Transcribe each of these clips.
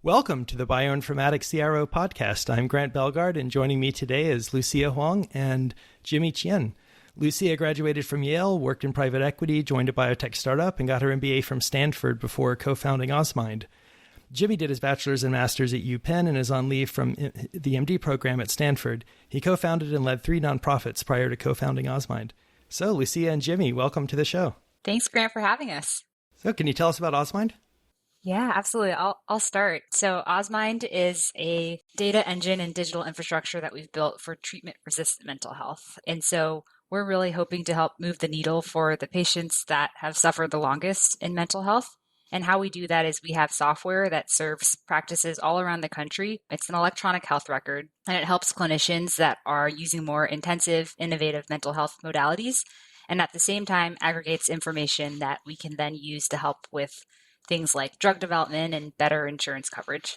Welcome to the Bioinformatics CRO podcast. I'm Grant Belgard, and joining me today is Lucia Huang and Jimmy Qian. Lucia graduated from Yale, worked in private equity, joined a biotech startup, and got her MBA from Stanford before co-founding Ozmind. Jimmy did his bachelor's and master's at UPenn and is on leave from the MD program at Stanford. He co-founded and led 3 nonprofits prior to co-founding Ozmind. So, Lucia and Jimmy, welcome to the show. Thanks, Grant, for having us. So, can you tell us about Ozmind? Yeah, absolutely. I'll start. So Osmind is a data engine and digital infrastructure that we've built for treatment-resistant mental health. And so we're really hoping to help move the needle for the patients that have suffered the longest in mental health. And how we do that is we have software that serves practices all around the country. It's an electronic health record, and it helps clinicians that are using more intensive, innovative mental health modalities. And at the same time, aggregates information that we can then use to help with things like drug development and better insurance coverage.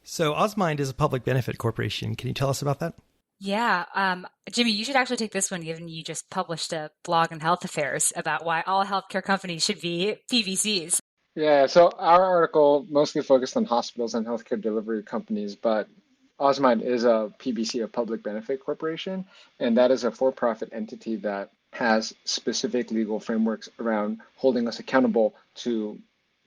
So Ozmind is a public benefit corporation. Can you tell us about that? Yeah. Jimmy, you should actually take this one, given you just published a blog in Health Affairs about why all healthcare companies should be PBCs. Yeah, so our article mostly focused on hospitals and healthcare delivery companies, but Osmind is a PBC, a public benefit corporation, and that is a for-profit entity that has specific legal frameworks around holding us accountable to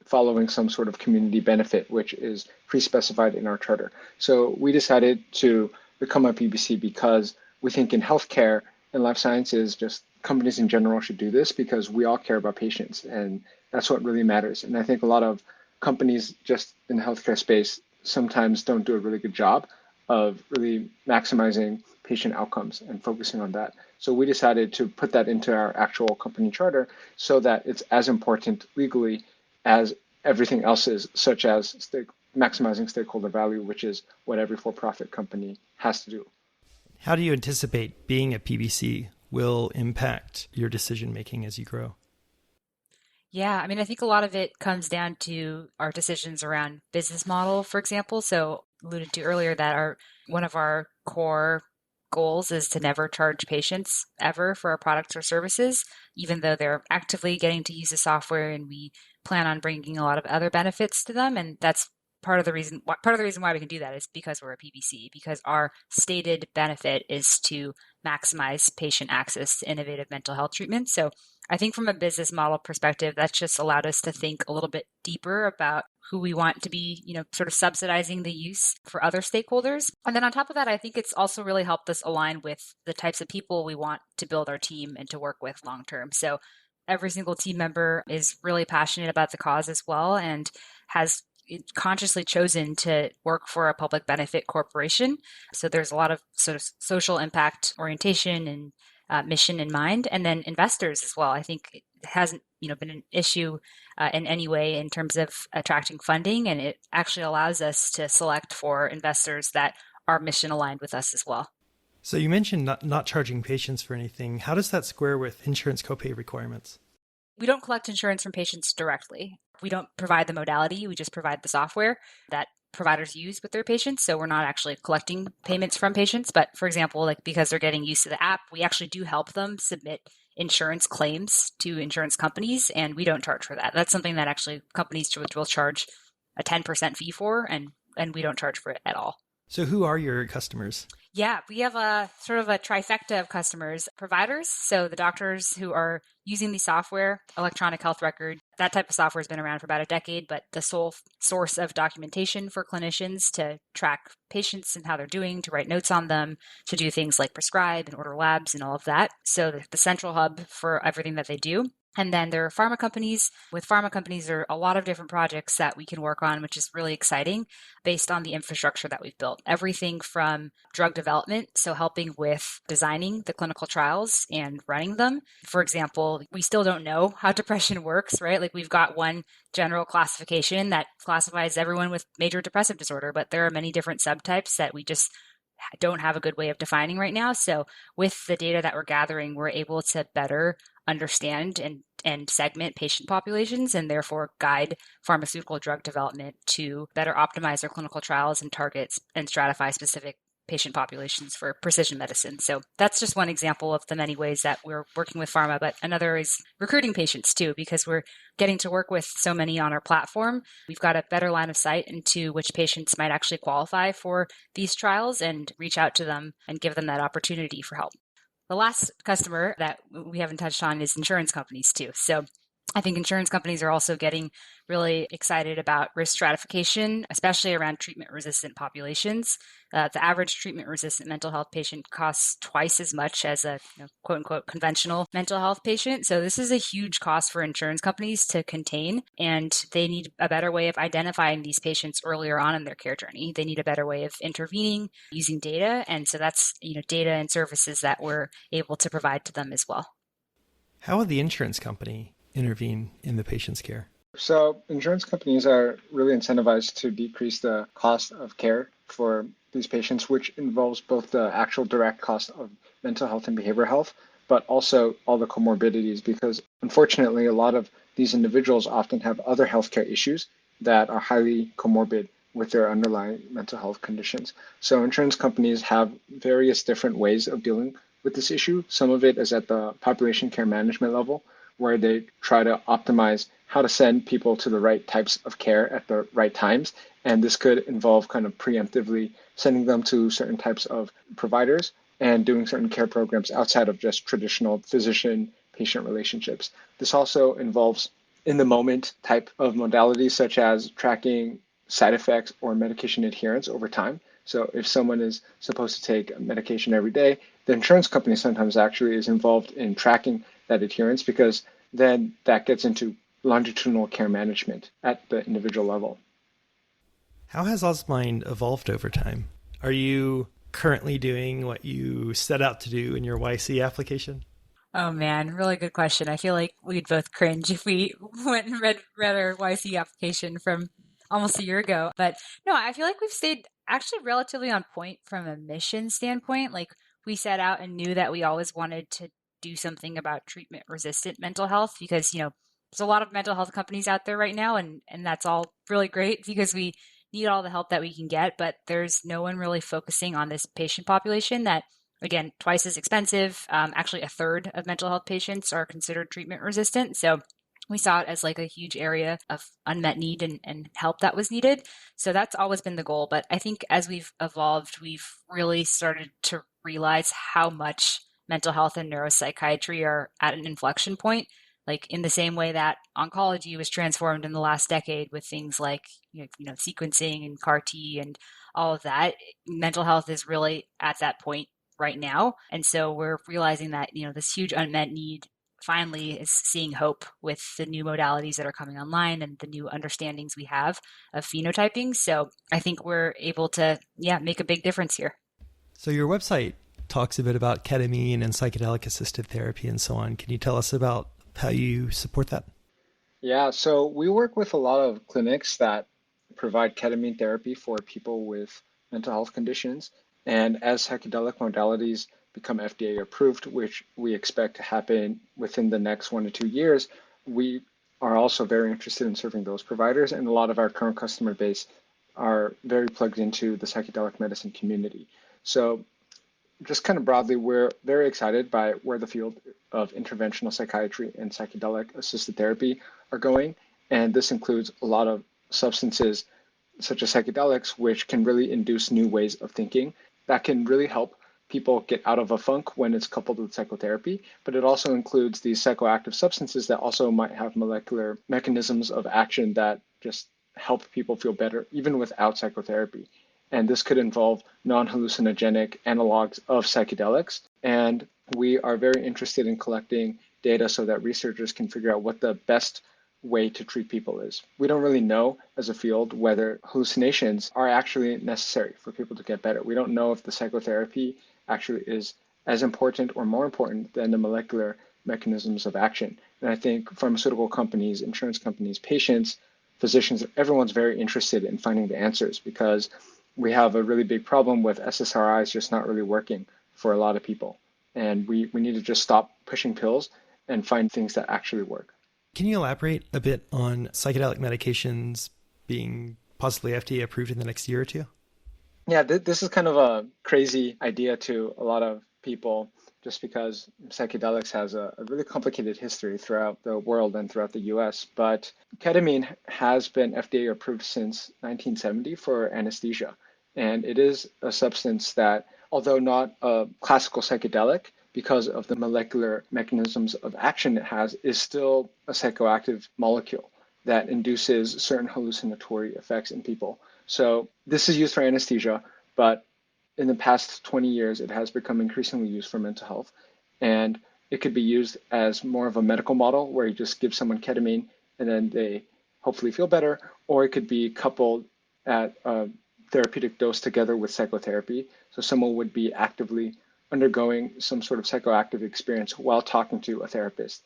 following some sort of community benefit, which is pre-specified in our charter. So we decided to become a PBC because we think in healthcare and life sciences, just companies in general should do this because we all care about patients, and that's what really matters. And I think a lot of companies just in the healthcare space sometimes don't do a really good job of really maximizing patient outcomes and focusing on that. So we decided to put that into our actual company charter so that it's as important legally as everything else is, such as maximizing stakeholder value, which is what every for-profit company has to do. How do you anticipate being a PBC will impact your decision-making as you grow? Yeah, I mean, I think a lot of it comes down to our decisions around business model, for example. So alluded to earlier that one of our core goals is to never charge patients ever for our products or services, even though they're actively getting to use the software, and we plan on bringing a lot of other benefits to them. And that's part of the reason why we can do that is because we're a PBC, because our stated benefit is to maximize patient access to innovative mental health treatment. So I think from a business model perspective, that's just allowed us to think a little bit deeper about who we want to be, sort of subsidizing the use for other stakeholders. And then on top of that, I think it's also really helped us align with the types of people we want to build our team and to work with long term. So every single team member is really passionate about the cause as well and has consciously chosen to work for a public benefit corporation. So there's a lot of sort of social impact orientation and mission in mind, and then investors as well. I think it hasn't been an issue in any way in terms of attracting funding, and it actually allows us to select for investors that are mission aligned with us as well. So you mentioned not charging patients for anything. How does that square with insurance copay requirements? We don't collect insurance from patients directly. We don't provide the modality. We just provide the software that providers use with their patients. So we're not actually collecting payments from patients. But for example, because they're getting used to the app, we actually do help them submit insurance claims to insurance companies, and we don't charge for that. That's something that actually companies will charge a 10% fee for, and we don't charge for it at all. So who are your customers? Yeah, we have a sort of a trifecta of customers. Providers, so the doctors who are using the software, electronic health record. That type of software has been around for about a decade, but the sole source of documentation for clinicians to track patients and how they're doing, to write notes on them, to do things like prescribe and order labs and all of that. So the central hub for everything that they do. And then there are pharma companies. With pharma companies, there are a lot of different projects that we can work on, which is really exciting based on the infrastructure that we've built. Everything from drug development, so helping with designing the clinical trials and running them. For example, we still don't know how depression works, right? Like we've got one general classification that classifies everyone with major depressive disorder, but there are many different subtypes that we just don't have a good way of defining right now. So with the data that we're gathering, we're able to better understand and segment patient populations and therefore guide pharmaceutical drug development to better optimize their clinical trials and targets and stratify specific patient populations for precision medicine. So that's just one example of the many ways that we're working with pharma. But another is recruiting patients too, because we're getting to work with so many on our platform. We've got a better line of sight into which patients might actually qualify for these trials and reach out to them and give them that opportunity for help. The last customer that we haven't touched on is insurance companies too. So I think insurance companies are also getting really excited about risk stratification, especially around treatment-resistant populations. The average treatment-resistant mental health patient costs twice as much as a quote-unquote conventional mental health patient. So this is a huge cost for insurance companies to contain, and they need a better way of identifying these patients earlier on in their care journey. They need a better way of intervening using data, and so that's data and services that we're able to provide to them as well. How would the insurance company intervene in the patient's care? So insurance companies are really incentivized to decrease the cost of care for these patients, which involves both the actual direct cost of mental health and behavioral health, but also all the comorbidities, because unfortunately, a lot of these individuals often have other healthcare issues that are highly comorbid with their underlying mental health conditions. So insurance companies have various different ways of dealing with this issue. Some of it is at the population care management level, where they try to optimize how to send people to the right types of care at the right times. And this could involve kind of preemptively sending them to certain types of providers and doing certain care programs outside of just traditional physician-patient relationships. This also involves in-the-moment type of modalities, such as tracking side effects or medication adherence over time. So if someone is supposed to take medication every day, the insurance company sometimes actually is involved in tracking that adherence, because then that gets into longitudinal care management at the individual level. How has Osmind evolved over time? Are you currently doing what you set out to do in your YC application? Oh man, really good question. I feel like we'd both cringe if we went and read our YC application from almost a year ago. But no, I feel like we've stayed actually relatively on point from a mission standpoint. Like we set out and knew that we always wanted to do something about treatment-resistant mental health, because, there's a lot of mental health companies out there right now, and that's all really great because we need all the help that we can get, but there's no one really focusing on this patient population that, again, twice as expensive. Actually, a third of mental health patients are considered treatment resistant. So we saw it as like a huge area of unmet need and help that was needed. So that's always been the goal. But I think as we've evolved, we've really started to realize how much mental health and neuropsychiatry are at an inflection point. Like in the same way that oncology was transformed in the last decade with things like sequencing and CAR T and all of that, mental health is really at that point right now. And so we're realizing that this huge unmet need finally is seeing hope with the new modalities that are coming online and the new understandings we have of phenotyping. So I think we're able to make a big difference here. So your website talks a bit about ketamine and psychedelic assisted therapy and so on. Can you tell us about how you support that? Yeah, so we work with a lot of clinics that provide ketamine therapy for people with mental health conditions. And as psychedelic modalities become FDA approved, which we expect to happen within the next 1 to 2 years, we are also very interested in serving those providers. And a lot of our current customer base are very plugged into the psychedelic medicine community. So just kind of broadly, we're very excited by where the field of interventional psychiatry and psychedelic assisted therapy are going. And this includes a lot of substances such as psychedelics, which can really induce new ways of thinking that can really help people get out of a funk when it's coupled with psychotherapy. But it also includes these psychoactive substances that also might have molecular mechanisms of action that just help people feel better, even without psychotherapy. And this could involve non-hallucinogenic analogs of psychedelics. And we are very interested in collecting data so that researchers can figure out what the best way to treat people is. We don't really know as a field whether hallucinations are actually necessary for people to get better. We don't know if the psychotherapy actually is as important or more important than the molecular mechanisms of action. And I think pharmaceutical companies, insurance companies, patients, physicians, everyone's very interested in finding the answers, because we have a really big problem with SSRIs just not really working for a lot of people. And we need to just stop pushing pills and find things that actually work. Can you elaborate a bit on psychedelic medications being possibly FDA approved in the next year or two? Yeah, this is kind of a crazy idea to a lot of people just because psychedelics has a really complicated history throughout the world and throughout the US. But ketamine has been FDA approved since 1970 for anesthesia. And it is a substance that, although not a classical psychedelic, because of the molecular mechanisms of action it has, is still a psychoactive molecule that induces certain hallucinatory effects in people. So this is used for anesthesia, but in the past 20 years, it has become increasingly used for mental health. And it could be used as more of a medical model where you just give someone ketamine and then they hopefully feel better, or it could be coupled at a therapeutic dose together with psychotherapy. So someone would be actively undergoing some sort of psychoactive experience while talking to a therapist.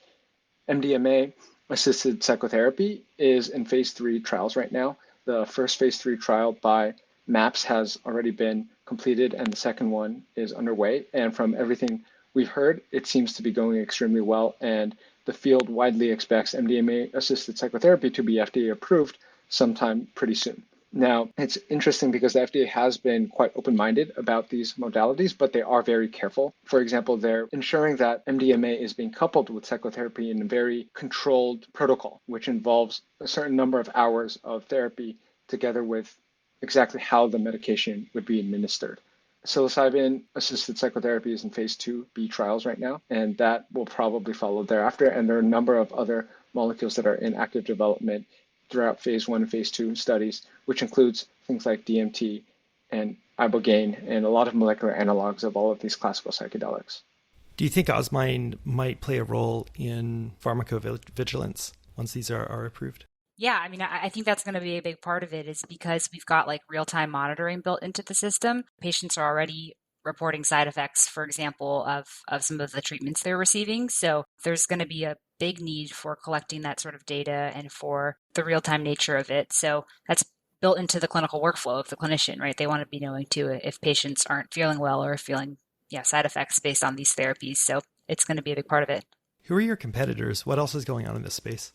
MDMA assisted psychotherapy is in phase 3 trials right now. The first phase 3 trial by MAPS has already been completed, and the second one is underway. And from everything we've heard, it seems to be going extremely well. And the field widely expects MDMA assisted psychotherapy to be FDA approved sometime pretty soon. Now, it's interesting because the FDA has been quite open-minded about these modalities, but they are very careful. For example, they're ensuring that MDMA is being coupled with psychotherapy in a very controlled protocol, which involves a certain number of hours of therapy together with exactly how the medication would be administered. Psilocybin-assisted psychotherapy is in phase 2B trials right now, and that will probably follow thereafter. And there are a number of other molecules that are in active development throughout phase 1 and phase 2 studies, which includes things like DMT and ibogaine and a lot of molecular analogs of all of these classical psychedelics. Do you think Ozmind might play a role in pharmacovigilance once these are approved? Yeah, I mean, I think that's going to be a big part of it is because we've got like real-time monitoring built into the system. Patients are already reporting side effects, for example, of some of the treatments they're receiving. So there's going to be a big need for collecting that sort of data and for the real-time nature of it. So that's built into the clinical workflow of the clinician, right? They want to be knowing too if patients aren't feeling well or feeling, side effects based on these therapies. So it's going to be a big part of it. Who are your competitors? What else is going on in this space?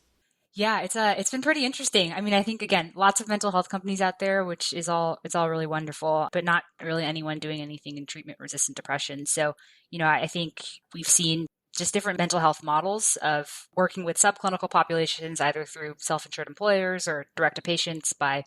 Yeah, it's been pretty interesting. I mean, I think again, lots of mental health companies out there, which is all it's all really wonderful, but not really anyone doing anything in treatment resistant depression. So, I think we've seen just different mental health models of working with subclinical populations, either through self-insured employers or direct to patients by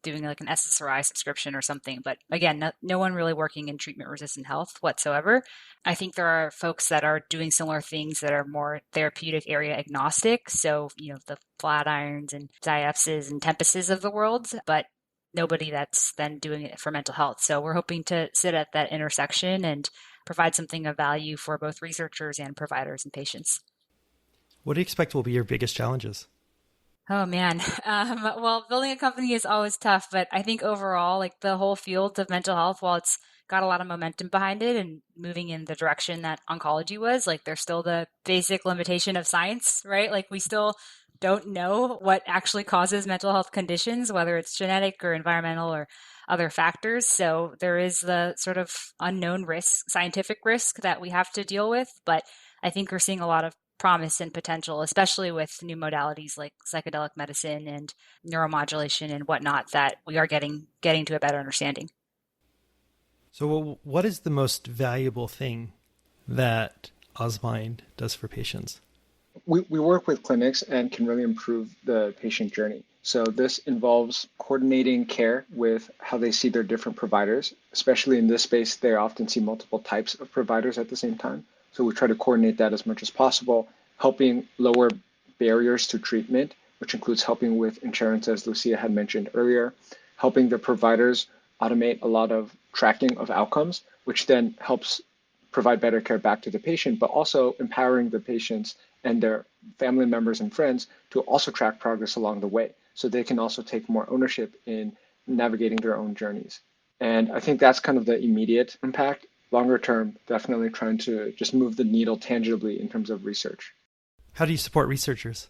doing like an SSRI subscription or something. But again, no one really working in treatment resistant health whatsoever. I think there are folks that are doing similar things that are more therapeutic area agnostic. So, the Flatirons and Diepses and Tempuses of the world, but nobody that's then doing it for mental health. So we're hoping to sit at that intersection and provide something of value for both researchers and providers and patients. What do you expect will be your biggest challenges? Oh man. Well, building a company is always tough, but I think overall, like the whole field of mental health, while it's got a lot of momentum behind it and moving in the direction that oncology was, like there's still the basic limitation of science, right? Like we still don't know what actually causes mental health conditions, whether it's genetic or environmental or other factors. So there is the sort of unknown risk, scientific risk that we have to deal with. But I think we're seeing a lot of promise and potential, especially with new modalities like psychedelic medicine and neuromodulation and whatnot, that we are getting to a better understanding. So what is the most valuable thing that Osmind does for patients? We work with clinics and can really improve the patient journey. So this involves coordinating care with how they see their different providers. Especially in this space, they often see multiple types of providers at the same time. So we try to coordinate that as much as possible, helping lower barriers to treatment, which includes helping with insurance, as Lucia had mentioned earlier, helping the providers automate a lot of tracking of outcomes, which then helps provide better care back to the patient, but also empowering the patients and their family members and friends to also track progress along the way. So they can also take more ownership in navigating their own journeys. And I think that's kind of the immediate impact. Longer term, definitely trying to just move the needle tangibly in terms of research. How do you support researchers?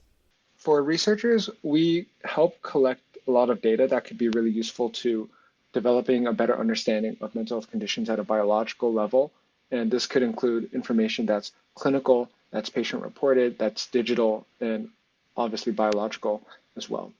For researchers, we help collect a lot of data that could be really useful to developing a better understanding of mental health conditions at a biological level. And this could include information that's clinical, that's patient reported, that's digital, and obviously biological as well.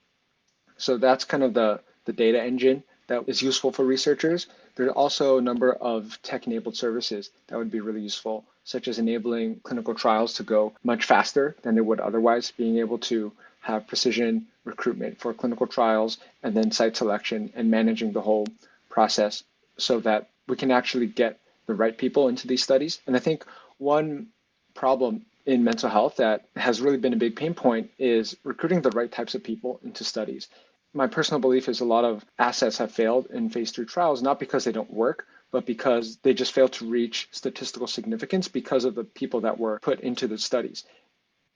So that's kind of the data engine that is useful for researchers. There's also a number of tech-enabled services that would be really useful, such as enabling clinical trials to go much faster than they would otherwise, being able to have precision recruitment for clinical trials and then site selection and managing the whole process so that we can actually get the right people into these studies. And I think one problem in mental health that has really been a big pain point is recruiting the right types of people into studies. My personal belief is a lot of assets have failed in phase 3 trials, not because they don't work, but because they just failed to reach statistical significance because of the people that were put into the studies.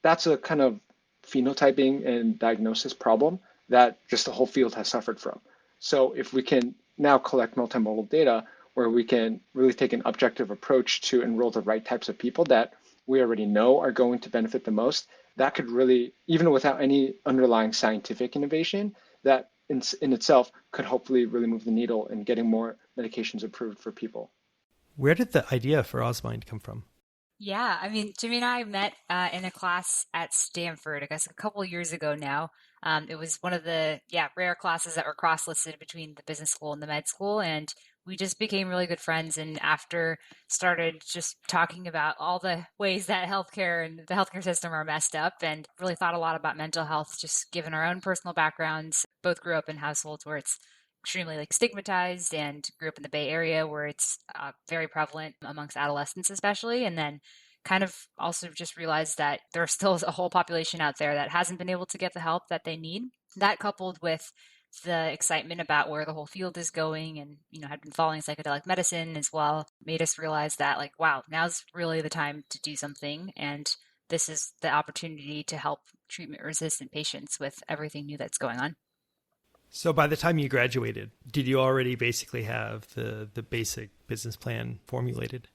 That's a kind of phenotyping and diagnosis problem that just the whole field has suffered from. So if we can now collect multimodal data where we can really take an objective approach to enroll the right types of people that we already know are going to benefit the most, that could really, even without any underlying scientific innovation, that in itself could hopefully really move the needle in getting more medications approved for people. Where did the idea for Osmind come from? Yeah, I mean, Jimmy and I met in a class at Stanford, I guess a couple of years ago now. It was one of the rare classes that were cross-listed between the business school and the med school, and we just became really good friends. And after started just talking about all the ways that healthcare and the healthcare system are messed up, and really thought a lot about mental health, just given our own personal backgrounds. Both grew up in households where it's extremely stigmatized, and grew up in the Bay Area where it's very prevalent amongst adolescents especially, and then kind of also just realized that there's still a whole population out there that hasn't been able to get the help that they need. That coupled with the excitement about where the whole field is going, and had been following psychedelic medicine as well, made us realize that wow, now's really the time to do something, and this is the opportunity to help treatment resistant patients with everything new that's going on. So by the time you graduated, did you already basically have the basic business plan formulated?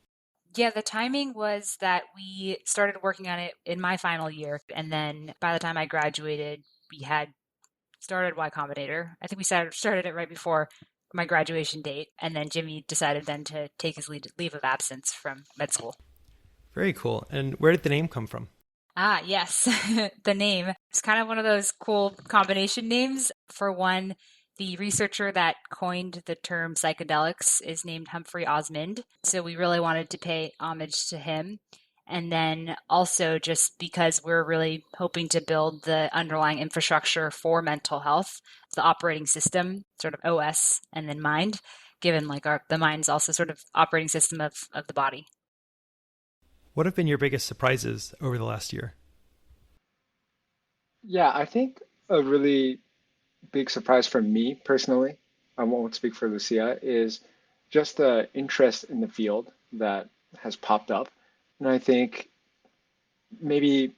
Yeah, the timing was that we started working on it in my final year. And then by the time I graduated, we had started Y Combinator. I think we started it right before my graduation date. And then Jimmy decided then to take his leave of absence from med school. Very cool. And where did the name come from? Ah, yes. The name. It's kind of one of those cool combination names. For one, the researcher that coined the term psychedelics is named Humphrey Osmind. So we really wanted to pay homage to him. And then also just because we're really hoping to build the underlying infrastructure for mental health, the operating system, sort of OS, and then mind, given the mind is also sort of operating system of the body. What have been your biggest surprises over the last year? Yeah, I think a really big surprise for me personally, I won't speak for Lucia, is just the interest in the field that has popped up. And I think maybe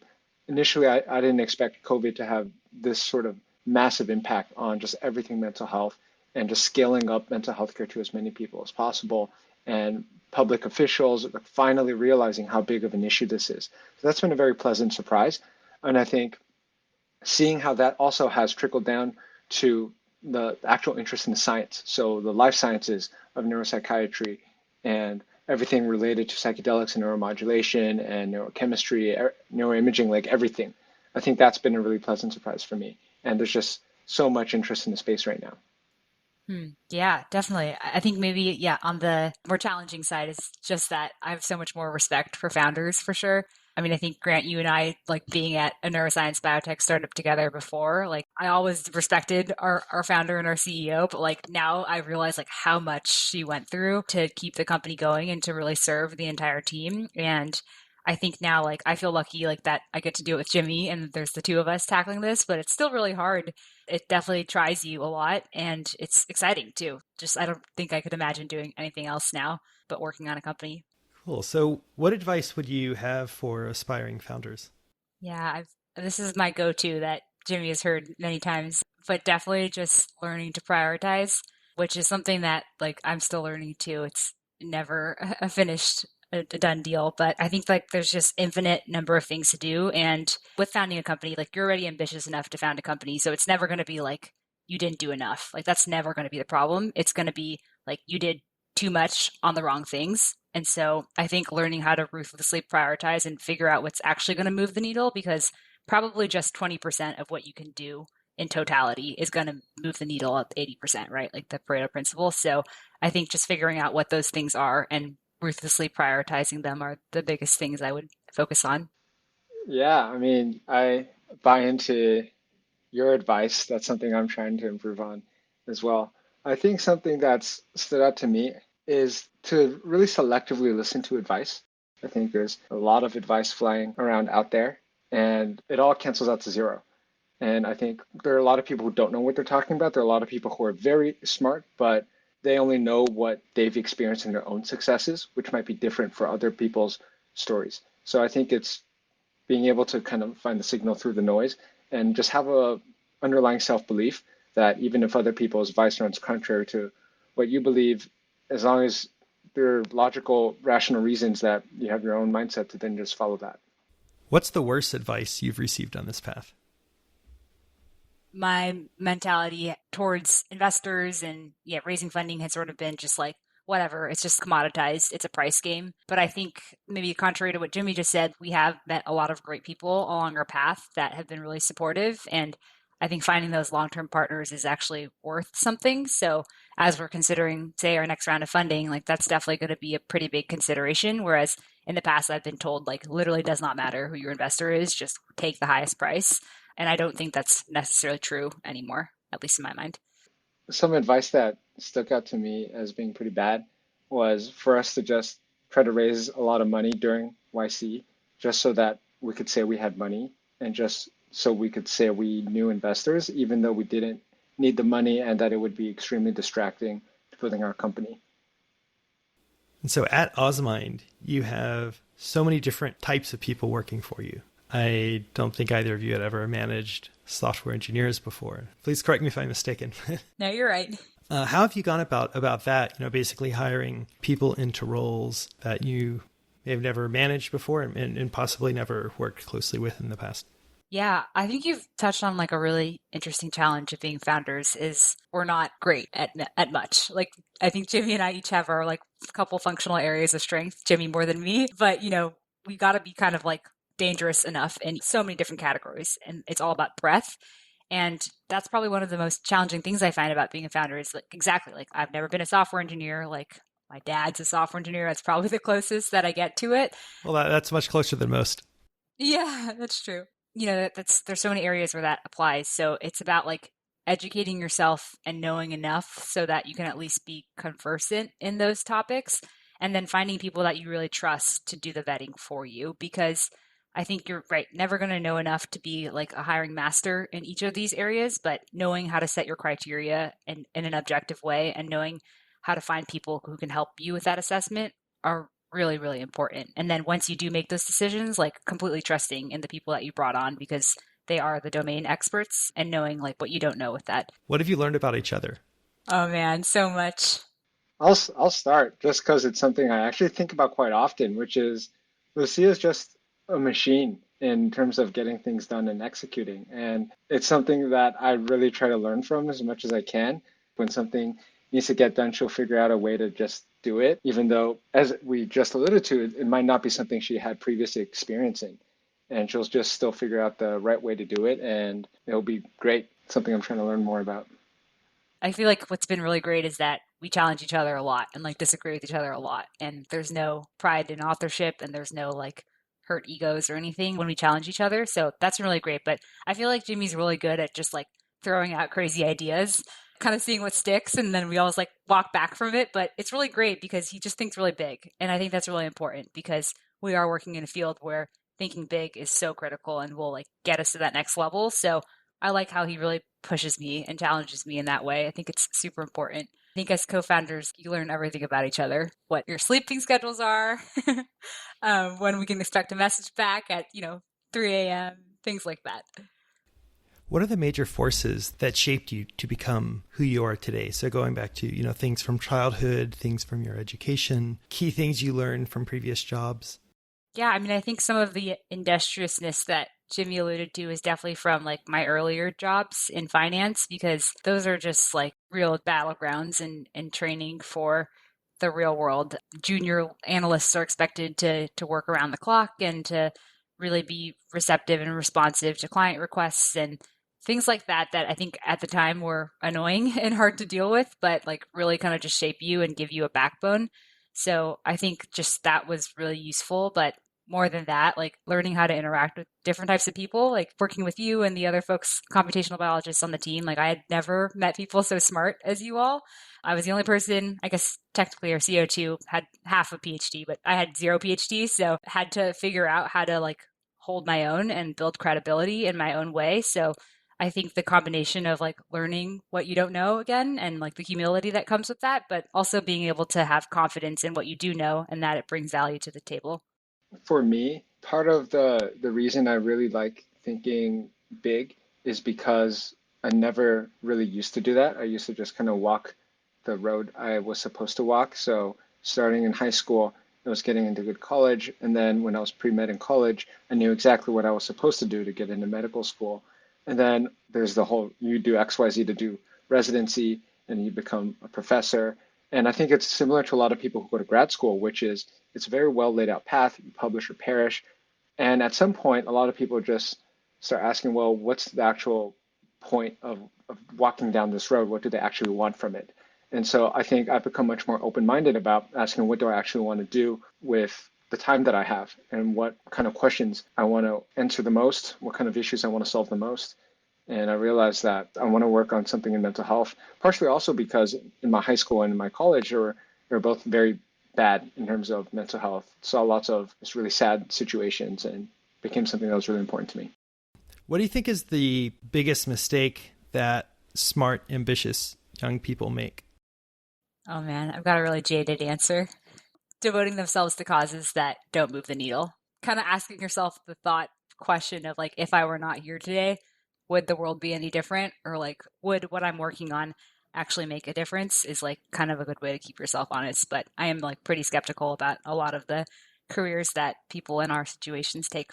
initially I didn't expect COVID to have this sort of massive impact on just everything mental health and just scaling up mental health care to as many people as possible. And public officials finally realizing how big of an issue this is. So that's been a very pleasant surprise. And I think seeing how that also has trickled down to the actual interest in the science. So the life sciences of neuropsychiatry and everything related to psychedelics and neuromodulation and neurochemistry, neuroimaging, everything. I think that's been a really pleasant surprise for me. And there's just so much interest in the space right now. Yeah, definitely. I think maybe, on the more challenging side is just that I have so much more respect for founders for sure. I mean, I think Grant, you and I, being at a neuroscience biotech startup together before, I always respected our founder and our CEO, but now I realize how much she went through to keep the company going and to really serve the entire team. And I think now, I feel lucky that I get to do it with Jimmy and there's the two of us tackling this, but it's still really hard. It definitely tries you a lot and it's exciting too. Just, I don't think I could imagine doing anything else now but working on a company. Cool. So what advice would you have for aspiring founders? Yeah, this is my go-to that Jimmy has heard many times, but definitely just learning to prioritize, which is something that I'm still learning too. It's never a done deal, but I think there's just infinite number of things to do. And with founding a company, you're already ambitious enough to found a company. So it's never going to be you didn't do enough. That's never going to be the problem. It's going to be you did too much on the wrong things. And so I think learning how to ruthlessly prioritize and figure out what's actually going to move the needle, because probably just 20% of what you can do in totality is going to move the needle up 80%, right? Like the Pareto principle. So I think just figuring out what those things are and ruthlessly prioritizing them are the biggest things I would focus on. Yeah, I mean, I buy into your advice. That's something I'm trying to improve on as well. I think something that's stood out to me is to really selectively listen to advice. I think there's a lot of advice flying around out there, and it all cancels out to zero. And I think there are a lot of people who don't know what they're talking about. There are a lot of people who are very smart, but they only know what they've experienced in their own successes, which might be different for other people's stories. So I think it's being able to kind of find the signal through the noise and just have a underlying self-belief that even if other people's advice runs contrary to what you believe, as long as there are logical, rational reasons that you have your own mindset to then just follow that. What's the worst advice you've received on this path? My mentality towards investors and raising funding has sort of been just like, whatever, it's just commoditized. It's a price game. But I think maybe contrary to what Jimmy just said, we have met a lot of great people along our path that have been really supportive. And I think finding those long-term partners is actually worth something. So as we're considering, say, our next round of funding, like that's definitely going to be a pretty big consideration. Whereas in the past, I've been told like literally does not matter who your investor is, just take the highest price. And I don't think that's necessarily true anymore, at least in my mind. Some advice that stuck out to me as being pretty bad was for us to just try to raise a lot of money during YC, just so that we could say we had money and just so we could say we knew investors, even though we didn't need the money and that it would be extremely distracting to building our company. And so at Ozmind, you have so many different types of people working for you. I don't think either of you had ever managed software engineers before. Please correct me if I'm mistaken. No, you're right. How have you gone about that? Basically hiring people into roles that you may have never managed before and possibly never worked closely with in the past. Yeah, I think you've touched on like a really interesting challenge of being founders is we're not great at much. Like I think Jimmy and I each have our like couple functional areas of strength, Jimmy more than me, but we got to be kind of like dangerous enough in so many different categories and it's all about breadth. And that's probably one of the most challenging things I find about being a founder is like exactly like I've never been a software engineer. Like my dad's a software engineer. That's probably the closest that I get to it. Well, that's much closer than most. Yeah, that's true. There's so many areas where that applies. So it's about like educating yourself and knowing enough so that you can at least be conversant in those topics and then finding people that you really trust to do the vetting for you because I think you're right, never going to know enough to be like a hiring master in each of these areas, but knowing how to set your criteria in an objective way and knowing how to find people who can help you with that assessment are really, really important. And then once you do make those decisions, like completely trusting in the people that you brought on because they are the domain experts and knowing like what you don't know with that. What have you learned about each other? Oh man, so much. I'll start just because it's something I actually think about quite often, which is Lucia is just a machine in terms of getting things done and executing. And it's something that I really try to learn from as much as I can. When something needs to get done, she'll figure out a way to just do it, even though, as we just alluded to, it might not be something she had previous experience in. And she'll just still figure out the right way to do it. And it'll be great. Something I'm trying to learn more about. I feel like what's been really great is that we challenge each other a lot and like disagree with each other a lot. And there's no pride in authorship and there's no like hurt egos or anything when we challenge each other. So that's really great. But I feel like Jimmy's really good at just like throwing out crazy ideas, kind of seeing what sticks. And then we always like walk back from it. But it's really great because he just thinks really big. And I think that's really important because we are working in a field where thinking big is so critical and will like get us to that next level. So I like how he really pushes me and challenges me in that way. I think it's super important. I think as co-founders, you learn everything about each other, what your sleeping schedules are, when we can expect a message back at, 3 a.m., things like that. What are the major forces that shaped you to become who you are today? So going back to, things from childhood, things from your education, key things you learned from previous jobs. Yeah, I mean, I think some of the industriousness that Jimmy alluded to is definitely from like my earlier jobs in finance, because those are just like real battlegrounds and training for the real world. Junior analysts are expected to work around the clock and to really be receptive and responsive to client requests. And things like that I think at the time were annoying and hard to deal with, but like really kind of just shape you and give you a backbone. So I think just that was really useful. But more than that, like learning how to interact with different types of people, like working with you and the other folks, computational biologists on the team. Like I had never met people so smart as you all. I was the only person, I guess technically our CO2 had half a PhD, but I had zero PhD. So had to figure out how to like hold my own and build credibility in my own way. So I think the combination of like learning what you don't know again and like the humility that comes with that, but also being able to have confidence in what you do know and that it brings value to the table. For me, part of the reason I really like thinking big is because I never really used to do that. I used to just kind of walk the road I was supposed to walk. So starting in high school, I was getting into good college, and then when I was pre-med in college, I knew exactly what I was supposed to do to get into medical school. And then there's the whole you do XYZ to do residency, and you become a professor. And I think it's similar to a lot of people who go to grad school, which is it's a very well laid out path. You publish or perish. And at some point, a lot of people just start asking, well, what's the actual point of walking down this road? What do they actually want from it? And so I think I've become much more open-minded about asking what do I actually want to do with the time that I have and what kind of questions I want to answer the most, what kind of issues I want to solve the most. And I realized that I want to work on something in mental health, partially also because in my high school and in my college, they were both very bad in terms of mental health. Saw lots of just really sad situations and became something that was really important to me. What do you think is the biggest mistake that smart, ambitious young people make? Oh man, I've got a really jaded answer. Devoting themselves to causes that don't move the needle. Kind of asking yourself the thought question of like, if I were not here today, would the world be any different? Or like, would what I'm working on actually make a difference is like kind of a good way to keep yourself honest. But I am like pretty skeptical about a lot of the careers that people in our situations take.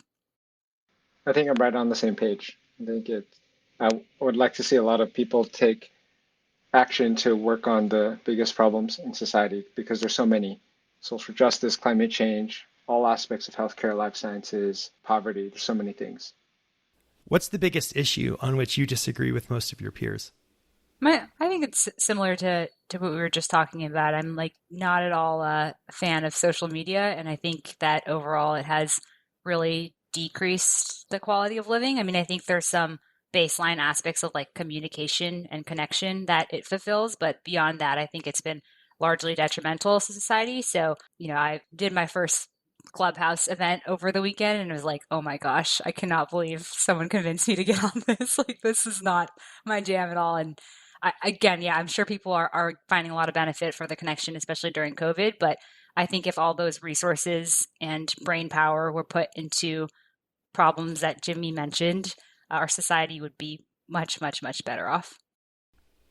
I think I'm right on the same page. I would like to see a lot of people take action to work on the biggest problems in society because there's so many: social justice, climate change, all aspects of healthcare, life sciences, poverty. There's so many things. What's the biggest issue on which you disagree with most of your peers? I think it's similar to what we were just talking about. I'm like not at all a fan of social media, and I think that overall it has really decreased the quality of living. I mean, I think there's some baseline aspects of like communication and connection that it fulfills, but beyond that, I think it's been largely detrimental to society. So, I did my first Clubhouse event over the weekend and it was like, oh my gosh, I cannot believe someone convinced me to get on this. Like, this is not my jam at all. And again, yeah, I'm sure people are finding a lot of benefit for the connection, especially during COVID. But I think if all those resources and brain power were put into problems that Jimmy mentioned, our society would be much, much, much better off.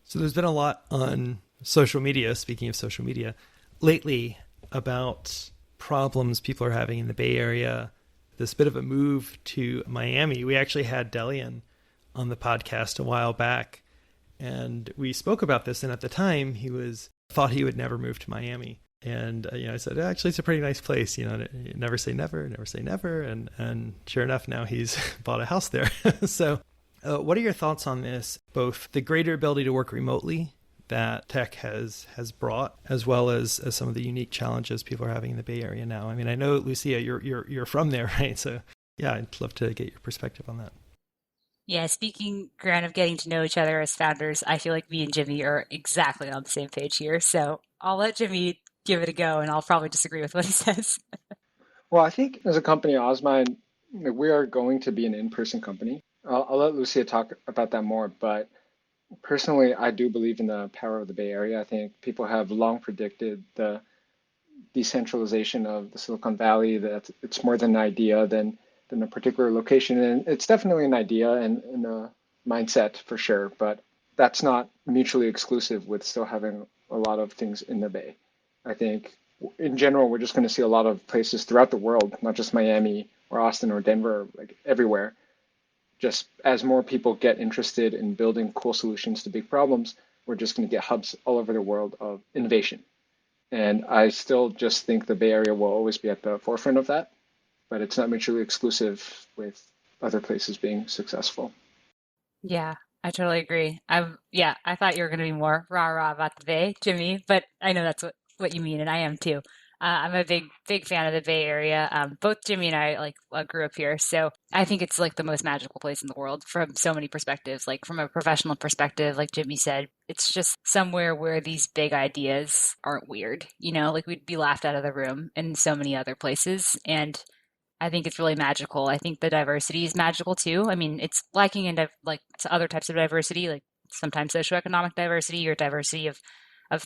So there's been a lot on social media, speaking of social media, lately about problems people are having in the Bay Area, this bit of a move to Miami. We actually had Delian on the podcast a while back, and we spoke about this. And at the time, thought he would never move to Miami. And I said, actually, it's a pretty nice place. Never say never, never say never. And sure enough, now he's bought a house there. So what are your thoughts on this? Both the greater ability to work remotely that tech has brought, as well as some of the unique challenges people are having in the Bay Area now. I mean, I know, Lucia, you're from there, right? So yeah, I'd love to get your perspective on that. Yeah, speaking, Grant, of getting to know each other as founders, I feel like me and Jimmy are exactly on the same page here. So I'll let Jimmy give it a go, and I'll probably disagree with what he says. Well, I think as a company, Osmind, we are going to be an in-person company. I'll let Lucia talk about that more, but personally, I do believe in the power of the Bay Area. I think people have long predicted the decentralization of the Silicon Valley, that it's more than an idea than a particular location. And it's definitely an idea and a mindset for sure, but that's not mutually exclusive with still having a lot of things in the Bay. I think in general, we're just going to see a lot of places throughout the world, not just Miami or Austin or Denver, like everywhere. Just as more people get interested in building cool solutions to big problems, we're just going to get hubs all over the world of innovation. And I still just think the Bay Area will always be at the forefront of that, but it's not mutually exclusive with other places being successful. Yeah, I totally agree. I thought you were going to be more rah-rah about the Bay, Jimmy, but I know that's what you mean, and I am too. I'm a big fan of the Bay Area. Both Jimmy and I grew up here, so I think it's like the most magical place in the world from so many perspectives. Like from a professional perspective, like Jimmy said, it's just somewhere where these big ideas aren't weird. Like we'd be laughed out of the room in so many other places, and I think it's really magical. I think the diversity is magical too. I mean, it's lacking in like to other types of diversity, like sometimes socioeconomic diversity or diversity of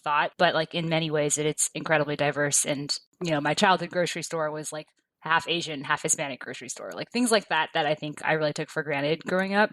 thought, but like in many ways it's incredibly diverse. And my childhood grocery store was like half Asian, half Hispanic grocery store, like things like that I think I really took for granted growing up.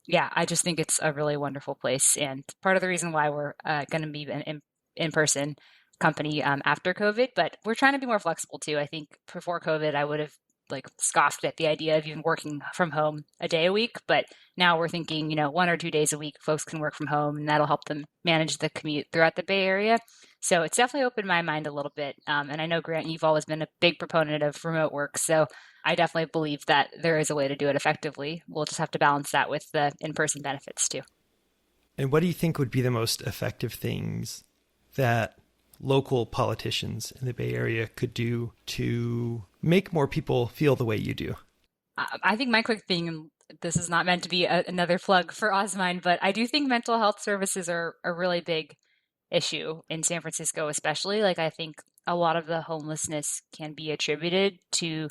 Yeah, I just think it's a really wonderful place, and part of the reason why we're going to be an in-person company after COVID, but we're trying to be more flexible too. I think before COVID, I would have like scoffed at the idea of even working from home a day a week. But now we're thinking, 1 or 2 days a week, folks can work from home and that'll help them manage the commute throughout the Bay Area. So it's definitely opened my mind a little bit. And I know, Grant, you've always been a big proponent of remote work. So I definitely believe that there is a way to do it effectively. We'll just have to balance that with the in-person benefits too. And what do you think would be the most effective things that local politicians in the Bay Area could do to make more people feel the way you do? I think my quick thing, and this is not meant to be another plug for Osmind, but I do think mental health services are a really big issue in San Francisco, especially. Like, I think a lot of the homelessness can be attributed to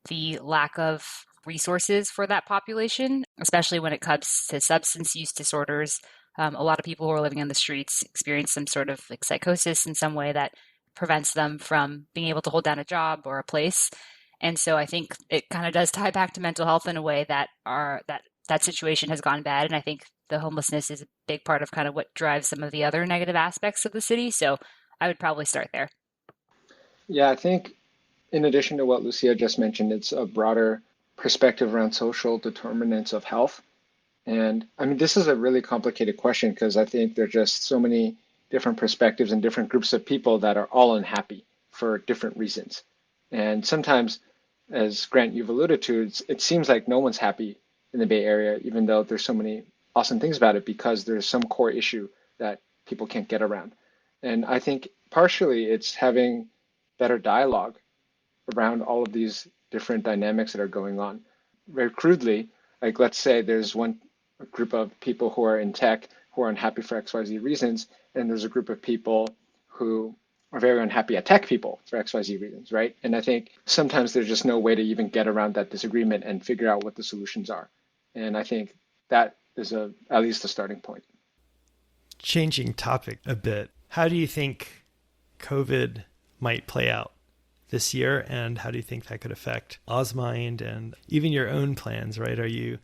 the lack of resources for that population, especially when it comes to substance use disorders. A lot of people who are living on the streets experience some sort of like psychosis in some way that prevents them from being able to hold down a job or a place. And so I think it kind of does tie back to mental health in a way that that situation has gone bad. And I think the homelessness is a big part of kind of what drives some of the other negative aspects of the city. So I would probably start there. Yeah, I think in addition to what Lucia just mentioned, it's a broader perspective around social determinants of health. And I mean, this is a really complicated question because I think there are just so many different perspectives and different groups of people that are all unhappy for different reasons. And sometimes, as Grant, you've alluded to, it seems like no one's happy in the Bay Area, even though there's so many awesome things about it because there's some core issue that people can't get around. And I think partially it's having better dialogue around all of these different dynamics that are going on. Very crudely, like let's say there's one group of people who are in tech who are unhappy for XYZ reasons, and there's a group of people who are very unhappy at tech people for XYZ reasons, right? And I think sometimes there's just no way to even get around that disagreement and figure out what the solutions are. And I think that is at least a starting point. Changing topic a bit, how do you think COVID might play out this year, and how do you think that could affect Ozmind and even your own plans, right? Are you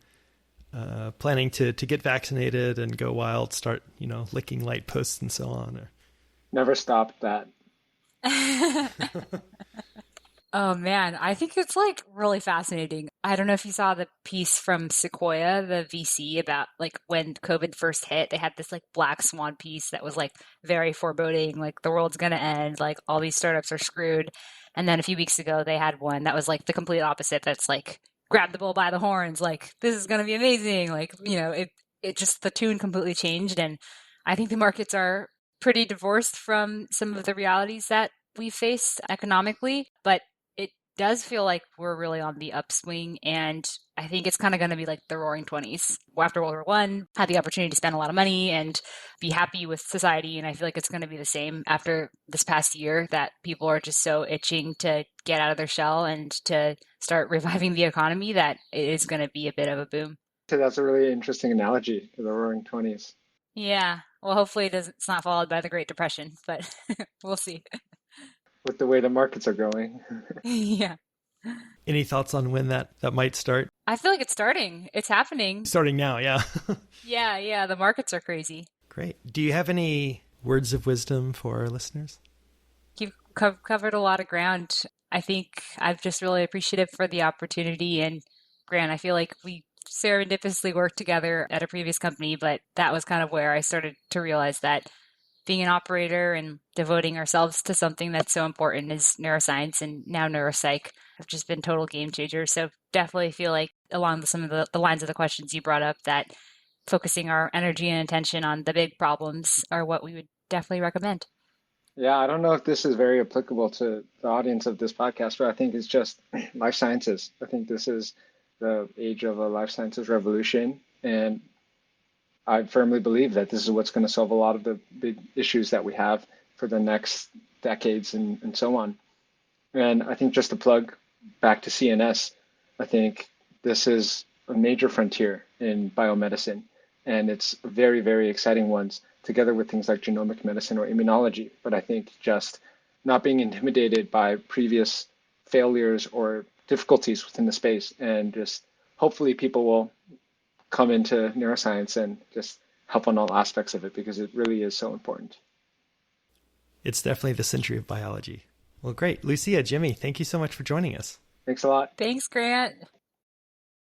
planning to get vaccinated and go wild, start, licking light posts and so on? Or? Never stopped that. Oh man, I think it's like really fascinating. I don't know if you saw the piece from Sequoia, the VC, about like when COVID first hit, they had this like black swan piece that was like very foreboding, like the world's gonna end, like all these startups are screwed. And then a few weeks ago, they had one that was like the complete opposite. That's like grab the bull by the horns, like this is gonna be amazing. Like it just the tune completely changed, and I think the markets are pretty divorced from some of the realities that we faced economically, but it does feel like we're really on the upswing, and I think it's kind of going to be like the Roaring 20s. After World War One, had the opportunity to spend a lot of money and be happy with society, and I feel like it's going to be the same after this past year, that people are just so itching to get out of their shell and to start reviving the economy that it is going to be a bit of a boom. So that's a really interesting analogy to the Roaring 20s. Yeah, well, hopefully it's not followed by the Great Depression, but we'll see. With the way the markets are going. Yeah. Any thoughts on when that might start? I feel like it's starting. It's happening. Starting now, yeah. Yeah. The markets are crazy. Great. Do you have any words of wisdom for our listeners? You've covered a lot of ground. I think I'm just really appreciative for the opportunity. And Grant, I feel like we serendipitously worked together at a previous company, but that was kind of where I started to realize that being an operator and devoting ourselves to something that's so important as neuroscience and now neuropsych have just been total game changers. So definitely feel like along some of the lines of the questions you brought up, that focusing our energy and attention on the big problems are what we would definitely recommend. Yeah, I don't know if this is very applicable to the audience of this podcast, but I think it's just life sciences. I think this is the age of a life sciences revolution. And I firmly believe that this is what's going to solve a lot of the big issues that we have for the next decades and so on. And I think just to plug back to CNS, I think this is a major frontier in biomedicine, and it's very, very exciting ones, together with things like genomic medicine or immunology. But I think just not being intimidated by previous failures or difficulties within the space, and just hopefully people will come into neuroscience and just help on all aspects of it because it really is so important. It's definitely the century of biology. Well, great. Lucia, Jimmy, thank you so much for joining us. Thanks a lot. Thanks, Grant.